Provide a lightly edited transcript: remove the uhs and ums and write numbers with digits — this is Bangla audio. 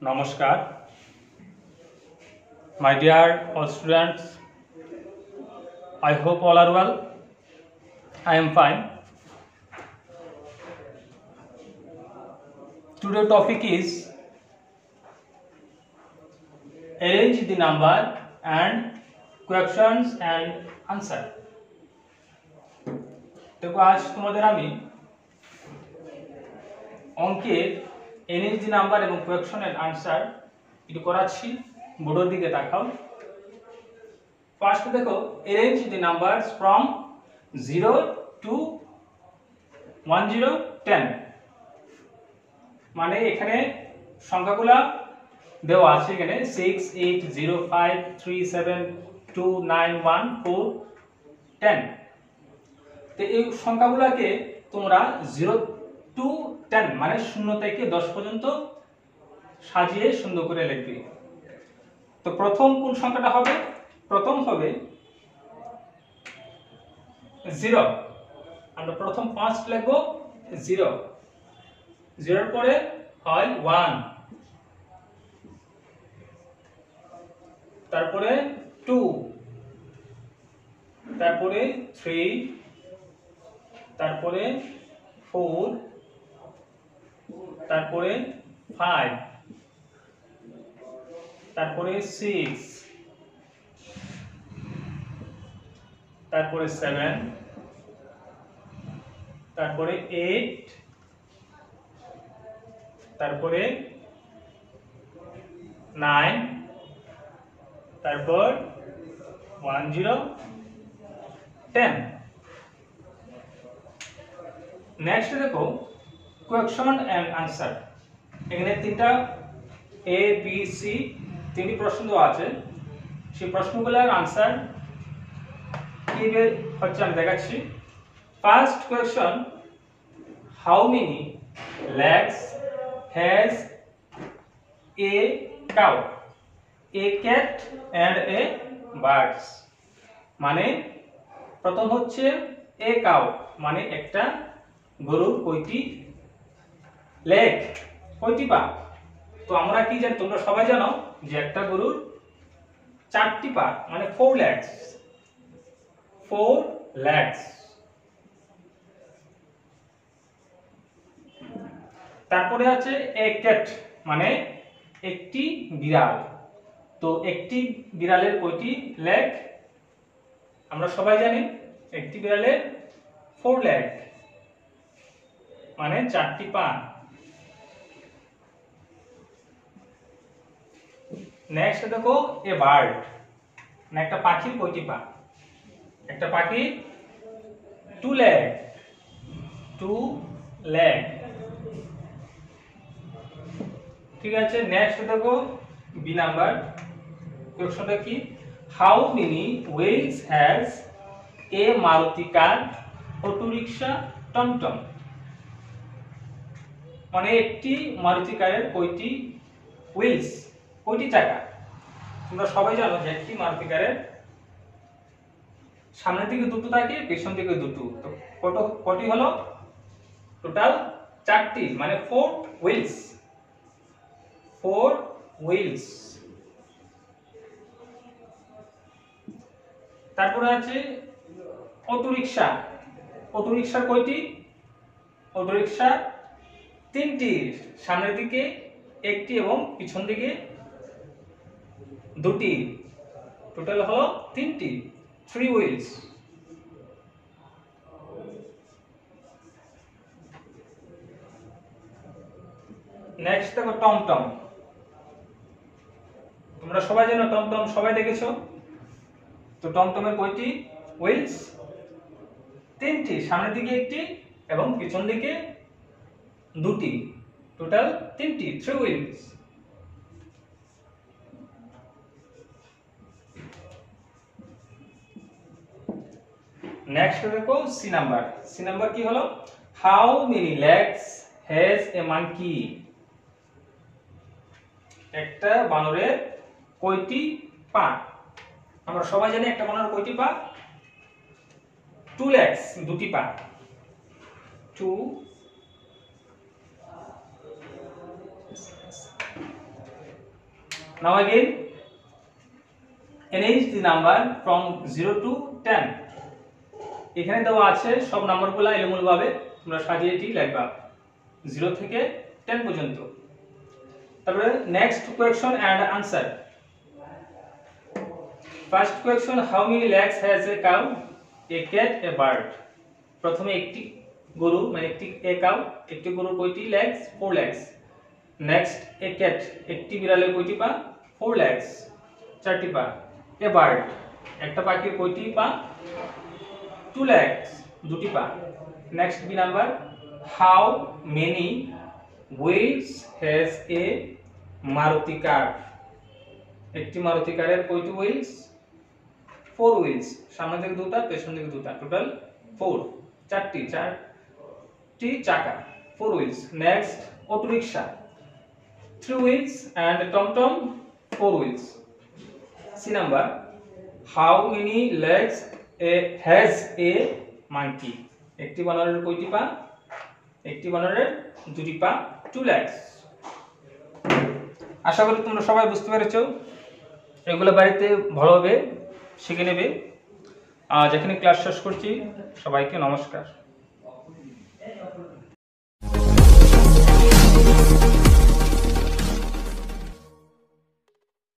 Namaskar, my dear all students. I hope all are well. I am fine. Today topic is arrange the number and questions and answer. দেখো আজ তোমাদের আমি অঙ্কের arrange the number এবং question and answer এটি করাচ্ছি। বোর্ডের দিকে তাকাও। ফার্স্ট দেখো arrange the numbers from 0 to 10 10 মানে এখানে সংখ্যাগুলো দেওয়া আছে এখানে 6 8 0 5 3 7 2 9 1 4 10 তো এই সংখ্যাগুলোকে তোমরা 0 টু 10 মানে 0 থেকে 10 পর্যন্ত সাজিয়ে সুন্দর করে লিখবে। তো প্রথম কোন সংখ্যাটা হবে? প্রথম হবে 0। আমরা প্রথম ফার্স্ট লিখব 0। 0 এর পরে হয় 1, তারপরে 2, তারপরে 3, তারপরে 4, তারপরে 5, তারপরে 6, তারপরে 7, তারপরে 8, তারপরে 9, তারপর 10 10। নেক্সট দেখো কোয়েকশন এন্ড আনসার। এখানে তিনটা এ বি সি তিনটি প্রশ্ন দেওয়া আছে। সেই প্রশ্নগুলোর আনসার কি হচ্ছে আমি দেখাচ্ছি। First question, how many legs has a cow, a cat and a birds? মানে প্রথম হচ্ছে a cow মানে একটা গরুর কয়টি লেগ, কয়টি পা? তো আমরা কি জানি, তোমরা সবাই জানো যে একটা গরুর 4টি পা মানে 4 legs, 4 legs। তারপরে আছে a cat মানে একটি বিড়াল। তো একটি বিড়ালের কয়টি লেগ? আমরা সবাই জানি একটি বিড়ালের 4 লেগ মানে 4টি পা। নেক্সট দেখো এ বার্ড মানে একটা পাখির কয়টি পা? একটা পাখির 2 লেগ, 2 লেগ। ঠিক আছে। নেক্সট দেখো বি নাম্বার কোয়েশ্চনটা কি, how many wheels has a Maruti car, auto rickshaw, টমটম? মানে একটি মারুতি কারের কয়টি হুইলস, কয়টি চাকা? তোমরা সবাই জানো যে একটি মারুতি কারের সামনের দিকে দুটো থাকে, পেছন দিকে দুটো। তো কয়টি হলো? টোটাল 4টি মানে 4 হুইলস, 4 হুইলস। তারপরে আছে অটো রিকশা। অটো রিকশার কয়টি? অটো রিকশা 3টি, সামনের দিকে একটি এবং পিছন দিকে দুটি। টোটাল হলো 3টি, 3 হুইলস। নেক্সট দেখো টমটম। তোমরা সবাই জানো টমটম, সবাই দেখেছো। তো টমটমের কয়টি হুইলস? 3টি, সামনের দিকে একটি এবং পিছন দিকে দুটি। টোটাল 3টি, 3 হুইলস। নেক্সট দেখো সি নাম্বার। সি নাম্বার কি হলো, how many legs has a monkey? একটা বানরের কয়টি পা? আমরা সবাই জানি একটা বানরের কয়টি পা? 2 legs, দুটি পা। 2 Now again, arrange the number from 0 to 10. এখানে দেওয়া আছে সব নাম্বারগুলো এলোমেলোভাবে তোমরা সাজিয়ে এটি লিখবা 0 থেকে 10 পর্যন্ত। তারপরে next question and answer. First question, how many legs has a cow, a cat, a bird? প্রথমে একটি গরু মানে একটি কাউ, একটি গরুর কয়টি legs? 4 legs. Next, a cat, একটি বিড়ালের কয়টি পা? 4 legs, 4টি পা। a bird, একটা পাখির কয়টি পা? 2 legs, 2টি পা। Next B number, how many wheels has a Maruti car? একটি মারুতি কারের কয়টি wheels? 4 wheels, সামনে থেকে দুটো পেছন থেকে দুটো, টোটাল 4, চারটি চাকা, 4 wheels. Next, auto rickshaw 3 wheels and TomTom 4 wheels. C number, how many legs has a monkey? একটি বানরের কয়টি পা? একটি বানরের 2টি পা, 2 legs. আশা করি তোমরা সবাই বুঝতে পেরেছো। এগুলো বাড়িতে ভালোভাবে শিখে নেবে। আজ এখানে ক্লাস শেষ করছি। সবাইকে নমস্কার।